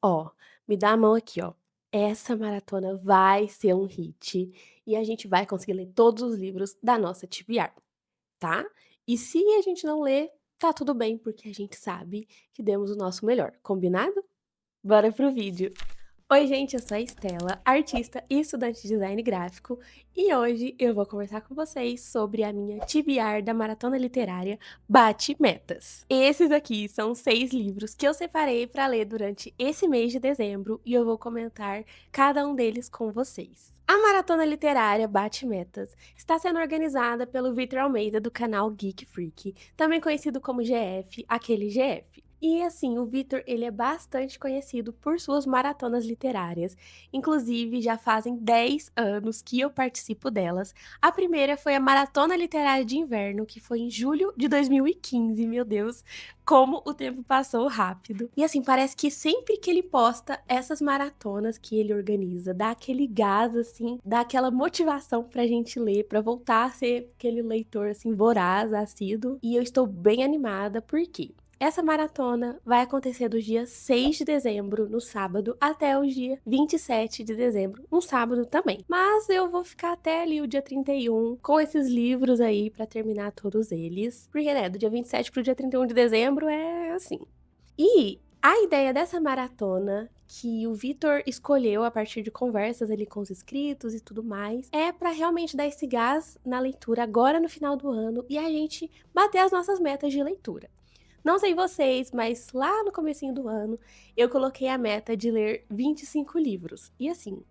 Ó, me dá a mão aqui, ó. Essa maratona vai ser um hit e a gente vai conseguir ler todos os livros da nossa TBR, tá? E se a gente não ler, tá tudo bem, porque a gente sabe que demos o nosso melhor, combinado? Bora pro vídeo. Oi, gente, eu sou a Estela, artista e estudante de design gráfico, e hoje eu vou conversar com vocês sobre a minha TBR da Maratona Literária Bate Metas. Esses aqui são 6 livros que eu separei para ler durante esse mês de dezembro e eu vou comentar cada um deles com vocês. A Maratona Literária Bate Metas está sendo organizada pelo Vitor Almeida do canal Geek Freak, também conhecido como GF, aquele GF. E assim, o Vitor, ele é bastante conhecido por suas maratonas literárias. Inclusive, já fazem 10 anos que eu participo delas. A primeira foi a Maratona Literária de Inverno, que foi em julho de 2015. Meu Deus, como o tempo passou rápido. E assim, parece que sempre que ele posta essas maratonas que ele organiza, dá aquele gás assim, dá aquela motivação pra gente ler, pra voltar a ser aquele leitor assim voraz, assíduo. E eu estou bem animada, porque essa maratona vai acontecer do dia 6 de dezembro, no sábado, até o dia 27 de dezembro, um sábado também. Mas eu vou ficar até ali o dia 31 com esses livros aí pra terminar todos eles. Porque, né, do dia 27 pro dia 31 de dezembro é assim. E a ideia dessa maratona, que o Vitor escolheu a partir de conversas ali com os inscritos e tudo mais, é para realmente dar esse gás na leitura agora no final do ano e a gente bater as nossas metas de leitura. Não sei vocês, mas lá no comecinho do ano, eu coloquei a meta de ler 25 livros. E assim,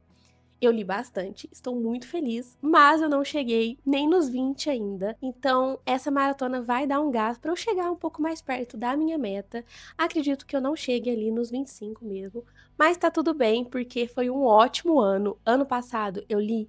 eu li bastante, estou muito feliz, mas eu não cheguei nem nos 20 ainda. Então, essa maratona vai dar um gás para eu chegar um pouco mais perto da minha meta. Acredito que eu não chegue ali nos 25 mesmo, mas tá tudo bem, porque foi um ótimo ano. Ano passado eu li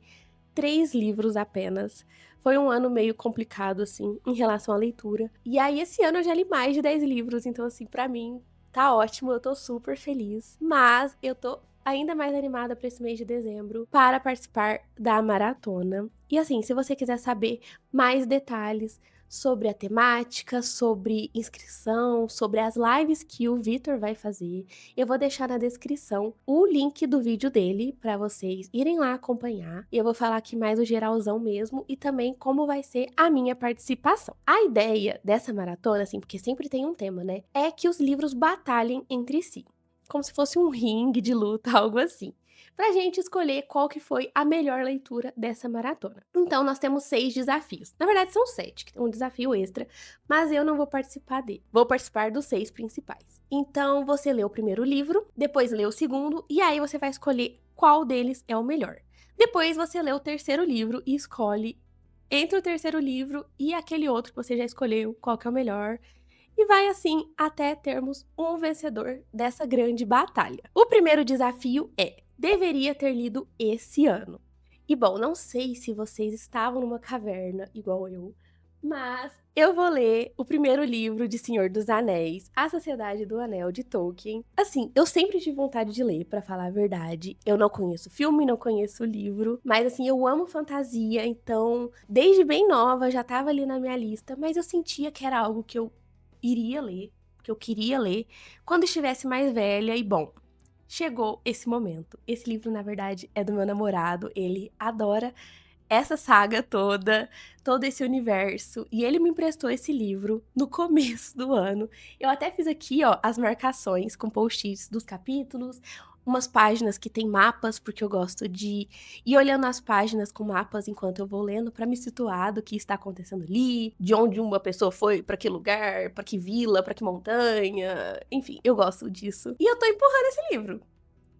3 livros apenas. Foi um ano meio complicado, assim, em relação à leitura. E aí, esse ano eu já li mais de 10 livros, então, assim, pra mim tá ótimo, eu tô super feliz. Mas eu tô ainda mais animada para esse mês de dezembro para participar da maratona. E assim, se você quiser saber mais detalhes sobre a temática, sobre inscrição, sobre as lives que o Vitor vai fazer, eu vou deixar na descrição o link do vídeo dele para vocês irem lá acompanhar. E eu vou falar aqui mais o geralzão mesmo e também como vai ser a minha participação. A ideia dessa maratona, assim, porque sempre tem um tema, né? É que os livros batalhem entre si. Como se fosse um ringue de luta, algo assim. Pra gente escolher qual que foi a melhor leitura dessa maratona. Então, nós temos 6 desafios. Na verdade, são 7, que tem um desafio extra, mas eu não vou participar dele. Vou participar dos 6 principais. Então, você lê o primeiro livro, depois lê o segundo, e aí você vai escolher qual deles é o melhor. Depois você lê o terceiro livro e escolhe entre o terceiro livro e aquele outro que você já escolheu qual que é o melhor. E vai assim até termos um vencedor dessa grande batalha. O primeiro desafio é: deveria ter lido esse ano. E bom, não sei se vocês estavam numa caverna igual eu, mas eu vou ler o primeiro livro de Senhor dos Anéis, A Sociedade do Anel de Tolkien. Assim, eu sempre tive vontade de ler, pra falar a verdade. Eu não conheço o filme, não conheço o livro, mas assim, eu amo fantasia, então desde bem nova já tava ali na minha lista, mas eu sentia que era algo que eu iria ler, que eu queria ler, quando estivesse mais velha e bom, chegou esse momento. Esse livro, na verdade, é do meu namorado, ele adora essa saga toda, todo esse universo, e ele me emprestou esse livro no começo do ano. Eu até fiz aqui, ó, as marcações com post-its dos capítulos, umas páginas que tem mapas, porque eu gosto de ir olhando as páginas com mapas enquanto eu vou lendo para me situar do que está acontecendo ali, de onde uma pessoa foi, para que lugar, para que vila, para que montanha, enfim, eu gosto disso. E eu tô empurrando esse livro.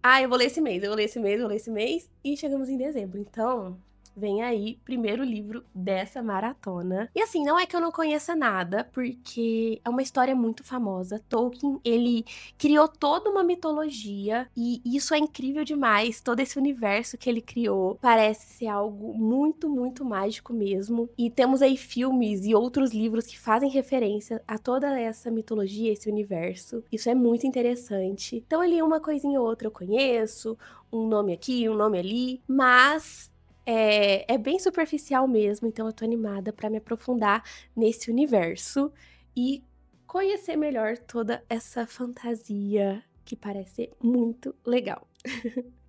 Ah, eu vou ler esse mês, eu vou ler esse mês, eu vou ler esse mês, e chegamos em dezembro. Então, vem aí, primeiro livro dessa maratona. E assim, não é que eu não conheça nada, porque é uma história muito famosa. Tolkien, ele criou toda uma mitologia, e isso é incrível demais. Todo esse universo que ele criou parece ser algo muito, muito mágico mesmo. E temos aí filmes e outros livros que fazem referência a toda essa mitologia, esse universo. Isso é muito interessante. Então, ali, uma coisinha ou outra eu conheço, um nome aqui, um nome ali, mas é bem superficial mesmo, então eu tô animada pra me aprofundar nesse universo e conhecer melhor toda essa fantasia que parece ser muito legal.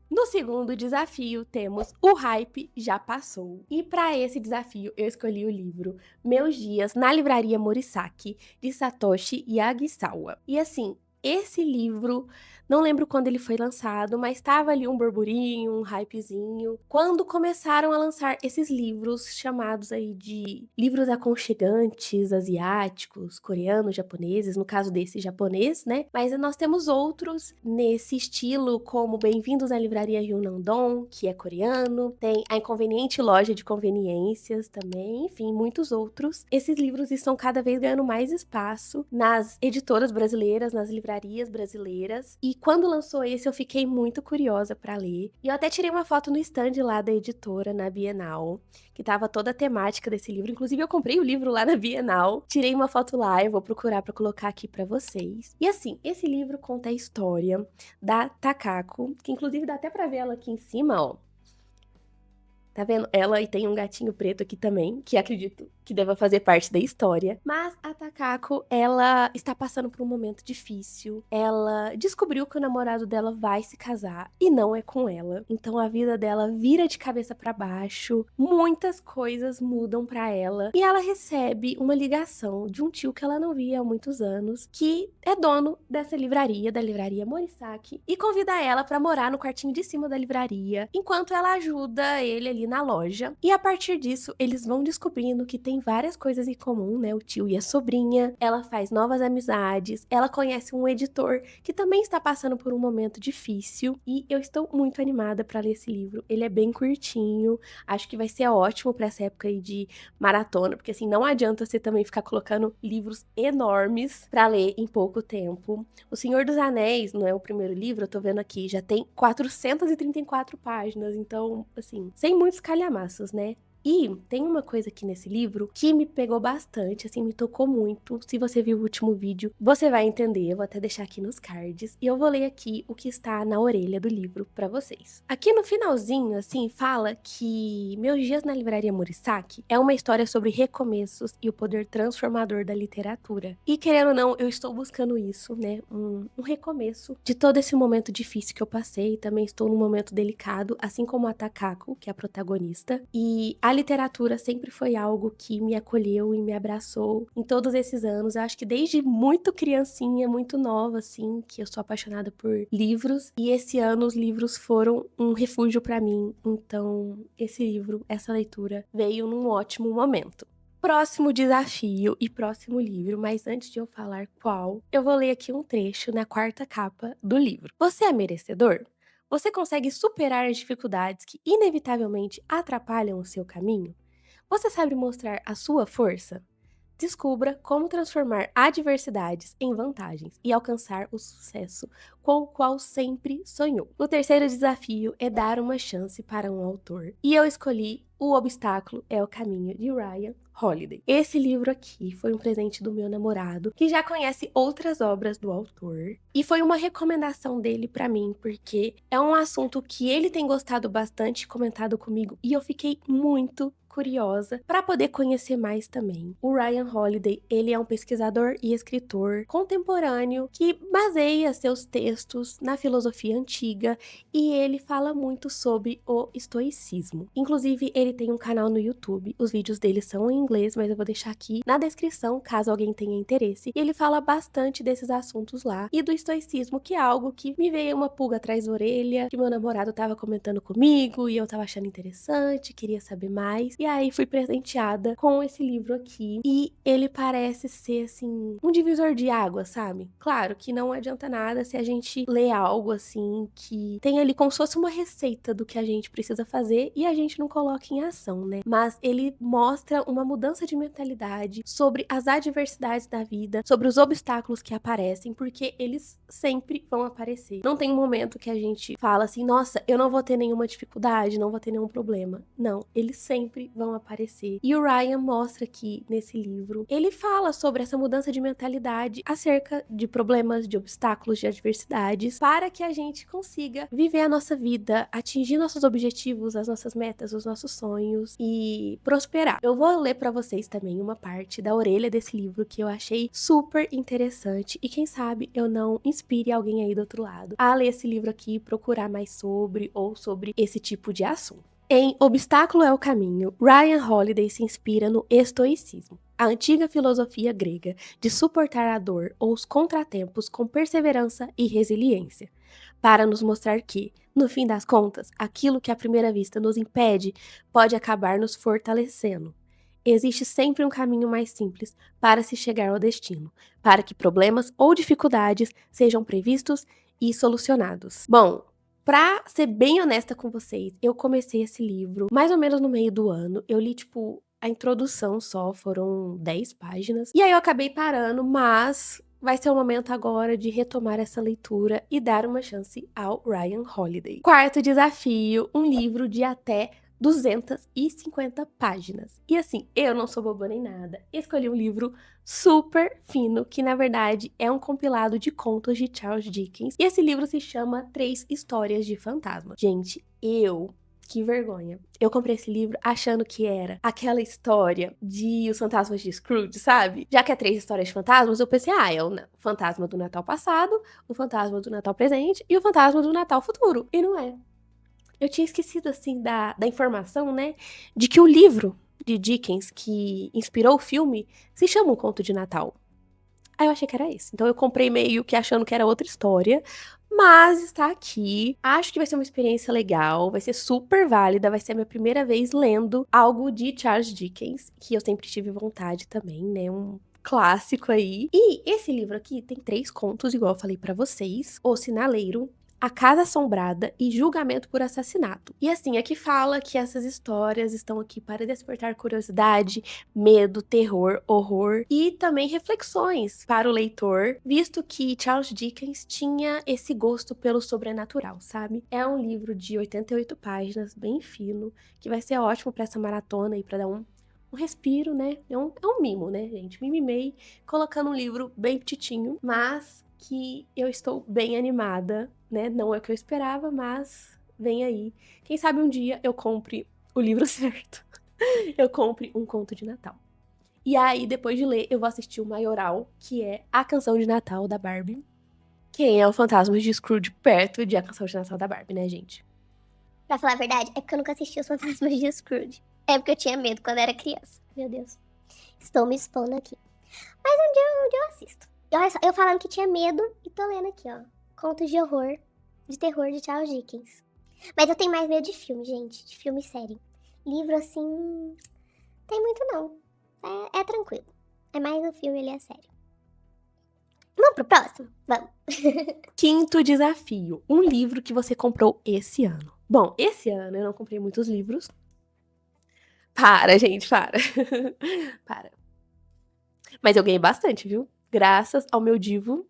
No segundo desafio, temos O Hype Já Passou. E para esse desafio, eu escolhi o livro Meus Dias na Livraria Morisaki, de Satoshi Yagisawa. E assim, esse livro, não lembro quando ele foi lançado, mas estava ali um burburinho, um hypezinho, quando começaram a lançar esses livros chamados aí de livros aconchegantes, asiáticos, coreanos, japoneses, no caso desse japonês, né? Mas nós temos outros nesse estilo, como Bem-vindos à Livraria Yunandong, que é coreano, tem A Inconveniente Loja de Conveniências também, enfim, muitos outros. Esses livros estão cada vez ganhando mais espaço nas editoras brasileiras, nas livrarias brasileiras, e quando lançou esse eu fiquei muito curiosa para ler, e eu até tirei uma foto no stand lá da editora, na Bienal, que tava toda a temática desse livro, inclusive eu comprei o livro lá na Bienal, tirei uma foto lá, eu vou procurar para colocar aqui para vocês. E assim, esse livro conta a história da Takako, que inclusive dá até para ver ela aqui em cima, ó. Tá vendo? Ela e tem um gatinho preto aqui também, que acredito que deva fazer parte da história. Mas a Takako, ela está passando por um momento difícil. Ela descobriu que o namorado dela vai se casar e não é com ela. Então a vida dela vira de cabeça para baixo. Muitas coisas mudam para ela. E ela recebe uma ligação de um tio que ela não via há muitos anos, que é dono dessa livraria, da livraria Morisaki, e convida ela para morar no quartinho de cima da livraria, enquanto ela ajuda ele ali na loja. E a partir disso, eles vão descobrindo que tem várias coisas em comum, né? O tio e a sobrinha. Ela faz novas amizades. Ela conhece um editor que também está passando por um momento difícil. E eu estou muito animada para ler esse livro. Ele é bem curtinho. Acho que vai ser ótimo para essa época aí de maratona, porque assim, não adianta você também ficar colocando livros enormes para ler em pouco tempo. O Senhor dos Anéis, não é o primeiro livro, eu tô vendo aqui, já tem 434 páginas, então, assim, sem muitos calhamaços, né? E tem uma coisa aqui nesse livro que me pegou bastante, assim, me tocou muito. Se você viu o último vídeo, você vai entender. Eu vou até deixar aqui nos cards. E eu vou ler aqui o que está na orelha do livro pra vocês. Aqui no finalzinho, assim, fala que Meus Dias na Livraria Morisaki é uma história sobre recomeços e o poder transformador da literatura. E querendo ou não, eu estou buscando isso, né? Um recomeço de todo esse momento difícil que eu passei. Também estou num momento delicado, assim como a Takako, que é a protagonista. E a literatura sempre foi algo que me acolheu e me abraçou em todos esses anos. Eu acho que desde muito criancinha, muito nova, assim, que eu sou apaixonada por livros. E esse ano os livros foram um refúgio para mim. Então, esse livro, essa leitura, veio num ótimo momento. Próximo desafio e próximo livro, mas antes de eu falar qual, eu vou ler aqui um trecho na quarta capa do livro. Você é merecedor? Você consegue superar as dificuldades que inevitavelmente atrapalham o seu caminho? Você sabe mostrar a sua força? Descubra como transformar adversidades em vantagens e alcançar o sucesso com o qual sempre sonhou. O terceiro desafio é dar uma chance para um autor. E eu escolhi O Obstáculo é o Caminho, de Ryan Holiday. Esse livro aqui foi um presente do meu namorado, que já conhece outras obras do autor, e foi uma recomendação dele pra mim, porque é um assunto que ele tem gostado bastante e comentado comigo, e eu fiquei muito curiosa para poder conhecer mais também. O Ryan Holiday, ele é um pesquisador e escritor contemporâneo que baseia seus textos na filosofia antiga, e ele fala muito sobre o estoicismo. Inclusive, ele tem um canal no YouTube, os vídeos dele são em inglês, mas eu vou deixar aqui na descrição, caso alguém tenha interesse. E ele fala bastante desses assuntos lá, e do estoicismo, que é algo que me veio uma pulga atrás da orelha, que meu namorado tava comentando comigo, e eu tava achando interessante, queria saber mais. E aí fui presenteada com esse livro aqui, e ele parece ser, assim, um divisor de água, sabe? Claro que não adianta nada se a gente lê algo, assim, que tem ali como se fosse uma receita do que a gente precisa fazer e a gente não coloca em ação, né? Mas ele mostra uma mudança de mentalidade sobre as adversidades da vida, sobre os obstáculos que aparecem, porque eles sempre vão aparecer. Não tem um momento que a gente fala assim, nossa, eu não vou ter nenhuma dificuldade, não vou ter nenhum problema. Não, eles sempre vão aparecer. E o Ryan mostra aqui nesse livro, ele fala sobre essa mudança de mentalidade acerca de problemas, de obstáculos, de adversidades curiosidades para que a gente consiga viver a nossa vida, atingir nossos objetivos, as nossas metas, os nossos sonhos e prosperar. Eu vou ler para vocês também uma parte da orelha desse livro que eu achei super interessante e quem sabe eu não inspire alguém aí do outro lado a ler esse livro aqui e procurar mais sobre esse tipo de assunto. Em Obstáculo é o Caminho, Ryan Holiday se inspira no estoicismo, a antiga filosofia grega de suportar a dor ou os contratempos com perseverança e resiliência, para nos mostrar que, no fim das contas, aquilo que à primeira vista nos impede pode acabar nos fortalecendo. Existe sempre um caminho mais simples para se chegar ao destino, para que problemas ou dificuldades sejam previstos e solucionados. Bom, pra ser bem honesta com vocês, eu comecei esse livro mais ou menos no meio do ano. Eu li, tipo, a introdução só, foram 10 páginas. E aí eu acabei parando, mas vai ser o momento agora de retomar essa leitura e dar uma chance ao Ryan Holiday. Quarto desafio, um livro de até 250 páginas. E assim, eu não sou boba nem nada. Escolhi um livro super fino, que na verdade é um compilado de contos de Charles Dickens. E esse livro se chama Três Histórias de Fantasma. Gente, que vergonha. Eu comprei esse livro achando que era aquela história de Os Fantasmas de Scrooge, sabe? Já que é três histórias de fantasmas, eu pensei, é o fantasma do Natal passado, o fantasma do Natal presente e o fantasma do Natal futuro. E não é. Eu tinha esquecido, assim, da informação, né, de que o livro de Dickens que inspirou o filme se chama Um Conto de Natal. Aí eu achei que era esse. Então eu comprei meio que achando que era outra história, mas está aqui. Acho que vai ser uma experiência legal, vai ser super válida, vai ser a minha primeira vez lendo algo de Charles Dickens, que eu sempre tive vontade também, né, um clássico aí. E esse livro aqui tem 3 contos, igual eu falei pra vocês. O Sinaleiro, A Casa Assombrada e Julgamento por Assassinato. E assim, aqui fala que essas histórias estão aqui para despertar curiosidade, medo, terror, horror e também reflexões para o leitor, visto que Charles Dickens tinha esse gosto pelo sobrenatural, sabe? É um livro de 88 páginas, bem fino, que vai ser ótimo para essa maratona e para dar um respiro, né? É um mimo, né, gente? Me mimei colocando um livro bem petitinho, mas que eu estou bem animada, né? Não é o que eu esperava, mas vem aí. Quem sabe um dia eu compre o livro certo. Eu compre um conto de Natal. E aí, depois de ler, eu vou assistir o Maioral, que é a canção de Natal da Barbie. Quem é o fantasma de Scrooge perto de a canção de Natal da Barbie, né, gente? Pra falar a verdade, é porque eu nunca assisti Os Fantasmas de Scrooge. É porque eu tinha medo quando era criança. Meu Deus. Estou me expondo aqui. Mas um dia eu assisto. E olha só, eu falando que tinha medo e tô lendo aqui, ó. Contos de horror, de terror de Charles Dickens. Mas eu tenho mais medo de filme, gente. De filme e série. Livro, assim, tem muito não. É tranquilo. É mais o filme, ele é sério. Vamos pro próximo? Vamos. Quinto desafio, um livro que você comprou esse ano. Bom, esse ano eu não comprei muitos livros. Para, gente, para. Para. Mas eu ganhei bastante, viu? Graças ao meu divo,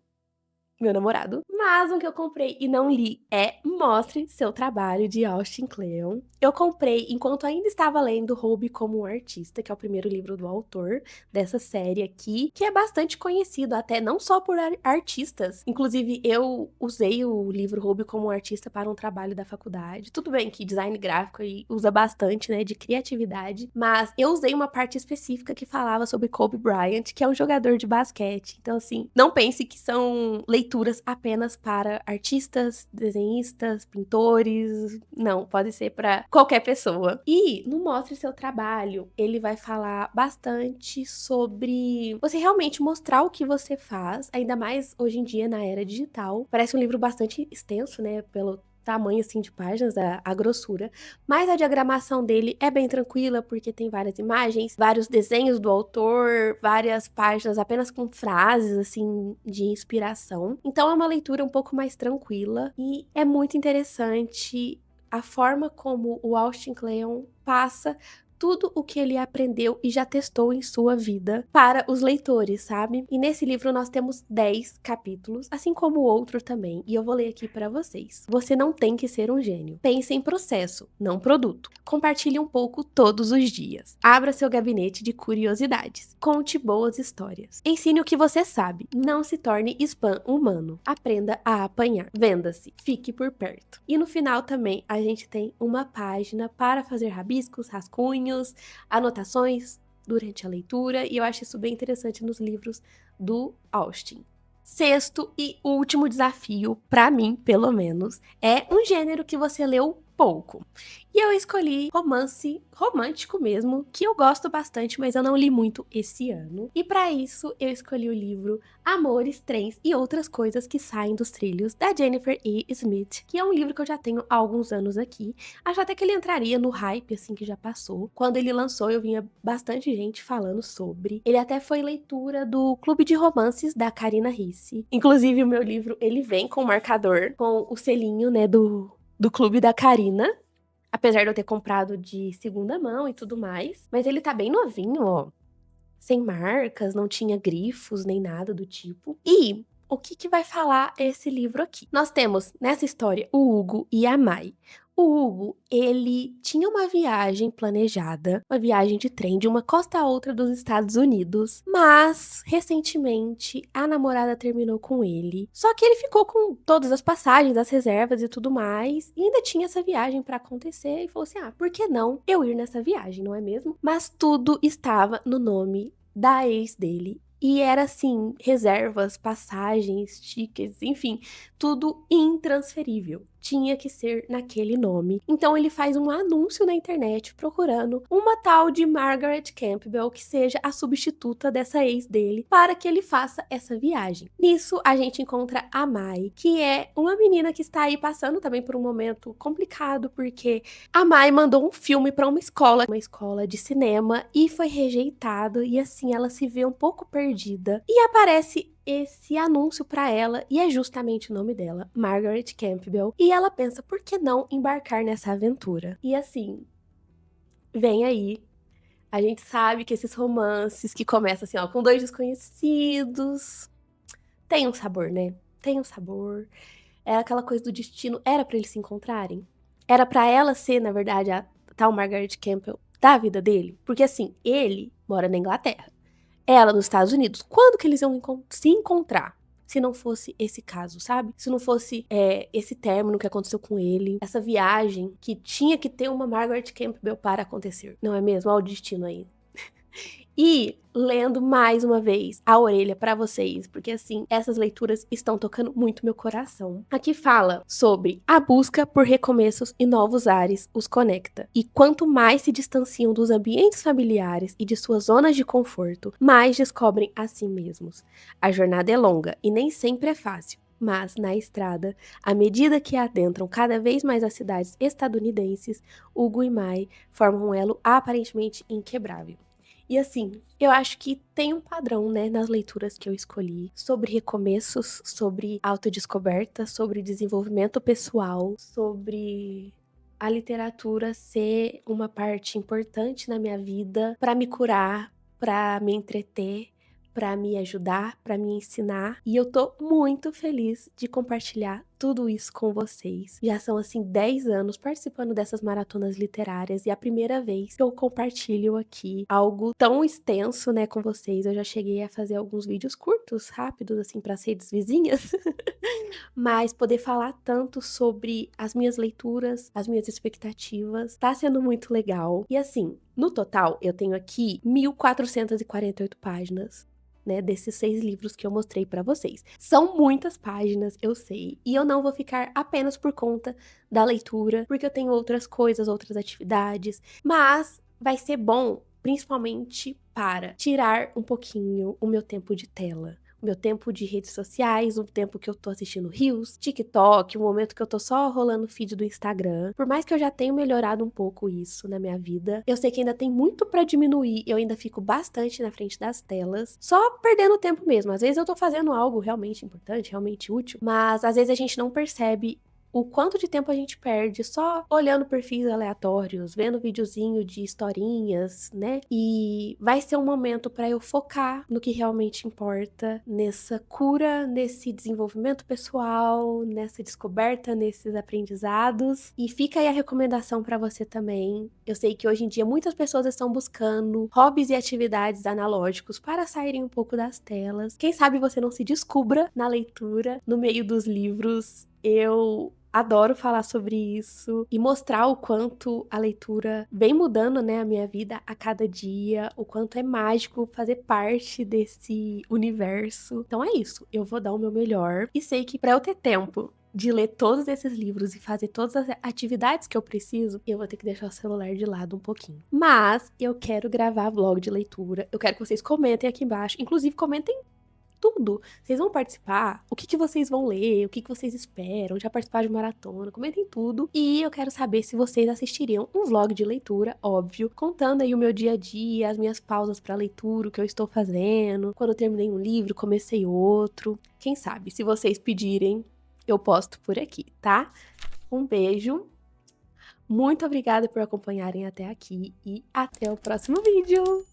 meu namorado. Mas um que eu comprei e não li é Mostre Seu Trabalho, de Austin Kleon. Eu comprei enquanto ainda estava lendo Roube como um Artista, que é o primeiro livro do autor dessa série aqui, que é bastante conhecido até não só por artistas. Inclusive, eu usei o livro Roube como um Artista para um trabalho da faculdade. Tudo bem que design gráfico aí usa bastante, né, de criatividade, mas eu usei uma parte específica que falava sobre Kobe Bryant, que é um jogador de basquete. Então, assim, não pense que são leituras apenas para artistas, desenhistas, pintores. Não, pode ser para qualquer pessoa. E no Mostre Seu Trabalho, ele vai falar bastante sobre você realmente mostrar o que você faz, ainda mais hoje em dia na era digital. Parece um livro bastante extenso, né, pelo tamanho assim de páginas, a grossura, mas a diagramação dele é bem tranquila porque tem várias imagens, vários desenhos do autor, várias páginas apenas com frases assim de inspiração. Então é uma leitura um pouco mais tranquila e é muito interessante a forma como o Austin Kleon passa tudo o que ele aprendeu e já testou em sua vida para os leitores, sabe? E nesse livro nós temos 10 capítulos, assim como o outro também, e eu vou ler aqui para vocês. Você não tem que ser um gênio. Pense em processo, não produto. Compartilhe um pouco todos os dias. Abra seu gabinete de curiosidades. Conte boas histórias. Ensine o que você sabe. Não se torne spam humano. Aprenda a apanhar. Venda-se. Fique por perto. E no final também a gente tem uma página para fazer rabiscos, rascunhos, anotações durante a leitura, e eu acho isso bem interessante nos livros do Austin. Sexto e último desafio, para mim, pelo menos, é um gênero que você leu pouco. E eu escolhi romance romântico mesmo, que eu gosto bastante, mas eu não li muito esse ano. E para isso, eu escolhi o livro Amores, Trens e Outras Coisas que Saem dos Trilhos, da Jennifer E. Smith, que é um livro que eu já tenho há alguns anos aqui. Acho até que ele entraria no hype, assim, que já passou. Quando ele lançou, eu vinha bastante gente falando sobre. Ele até foi leitura do Clube de Romances da Karina Ricci. Inclusive, o meu livro, ele vem com o marcador, com o selinho, né, do Clube da Karina, apesar de eu ter comprado de segunda mão e tudo mais. Mas ele tá bem novinho, ó. Sem marcas, não tinha grifos, nem nada do tipo. E o que vai falar esse livro aqui? Nós temos, nessa história, o Hugo e a Mai. O Hugo, ele tinha uma viagem planejada, uma viagem de trem de uma costa a outra dos Estados Unidos, mas recentemente a namorada terminou com ele. Só que ele ficou com todas as passagens, as reservas e tudo mais, e ainda tinha essa viagem pra acontecer e falou assim: "Ah, por que não eu ir nessa viagem, não é mesmo?" Mas tudo estava no nome da ex dele. E era assim, reservas, passagens, tickets, enfim, tudo intransferível. Tinha que ser naquele nome. Então ele faz um anúncio na internet procurando uma tal de Margaret Campbell que seja a substituta dessa ex dele para que ele faça essa viagem. Nisso a gente encontra a Mai, que é uma menina que está aí passando também por um momento complicado, porque a Mai mandou um filme para uma escola de cinema, e foi rejeitado, e assim ela se vê um pouco perdida. E aparece esse anúncio para ela, e é justamente o nome dela, Margaret Campbell, e ela pensa, por que não embarcar nessa aventura? E assim, vem aí. A gente sabe que esses romances que começam assim, ó, com dois desconhecidos, tem um sabor, né? Tem um sabor. É aquela coisa do destino. Era pra eles se encontrarem? Era pra ela ser, na verdade, a tal Margaret Campbell da vida dele? Porque assim, ele mora na Inglaterra, ela nos Estados Unidos. Quando que eles iam se encontrar? Se não fosse esse caso, sabe? Se não fosse esse término que aconteceu com ele, essa viagem que tinha que ter uma Margaret Campbell para acontecer. Não é mesmo? Olha o destino aí. E lendo mais uma vez a orelha pra vocês, porque assim, essas leituras estão tocando muito meu coração. Aqui fala sobre a busca por recomeços e novos ares os conecta. E quanto mais se distanciam dos ambientes familiares e de suas zonas de conforto, mais descobrem a si mesmos. A jornada é longa e nem sempre é fácil. Mas, na estrada, à medida que adentram cada vez mais as cidades estadunidenses, Hugo e Mai formam um elo aparentemente inquebrável. E assim, eu acho que tem um padrão, né, nas leituras que eu escolhi, sobre recomeços, sobre autodescoberta, sobre desenvolvimento pessoal, sobre a literatura ser uma parte importante na minha vida para me curar, para me entreter, para me ajudar, para me ensinar. E eu tô muito feliz de compartilhar tudo isso com vocês. Já são assim 10 anos participando dessas maratonas literárias, e a primeira vez que eu compartilho aqui algo tão extenso, né, com vocês. Eu já cheguei a fazer alguns vídeos curtos, rápidos, assim, para as redes vizinhas. Mas poder falar tanto sobre as minhas leituras, as minhas expectativas, tá sendo muito legal. E assim, no total, eu tenho aqui 1.448 páginas, né, desses 6 livros que eu mostrei pra vocês. São muitas páginas, eu sei, e eu não vou ficar apenas por conta da leitura, porque eu tenho outras coisas, outras atividades, mas vai ser bom, principalmente para tirar um pouquinho o meu tempo de tela. Meu tempo de redes sociais, o tempo que eu tô assistindo Reels, TikTok, o momento que eu tô só rolando o feed do Instagram. Por mais que eu já tenha melhorado um pouco isso na minha vida, eu sei que ainda tem muito pra diminuir. Eu ainda fico bastante na frente das telas, só perdendo tempo mesmo. Às vezes eu tô fazendo algo realmente importante, realmente útil, mas às vezes a gente não percebe o quanto de tempo a gente perde só olhando perfis aleatórios, vendo videozinho de historinhas, né? E vai ser um momento para eu focar no que realmente importa, nessa cura, nesse desenvolvimento pessoal, nessa descoberta, nesses aprendizados. E fica aí a recomendação para você também. Eu sei que hoje em dia muitas pessoas estão buscando hobbies e atividades analógicos para saírem um pouco das telas. Quem sabe você não se descubra na leitura, no meio dos livros. Eu adoro falar sobre isso e mostrar o quanto a leitura vem mudando, né, a minha vida a cada dia, o quanto é mágico fazer parte desse universo. Então é isso, eu vou dar o meu melhor e sei que para eu ter tempo de ler todos esses livros e fazer todas as atividades que eu preciso, eu vou ter que deixar o celular de lado um pouquinho. Mas eu quero gravar vlog de leitura, eu quero que vocês comentem aqui embaixo, inclusive comentem tudo. Vocês vão participar? O que que vocês vão ler? O que que vocês esperam? Já participar de maratona? Comentem tudo. E eu quero saber se vocês assistiriam um vlog de leitura, óbvio, contando aí o meu dia a dia, as minhas pausas para leitura, o que eu estou fazendo, quando eu terminei um livro, comecei outro. Quem sabe, se vocês pedirem, eu posto por aqui, tá? Um beijo. Muito obrigada por acompanharem até aqui e até o próximo vídeo.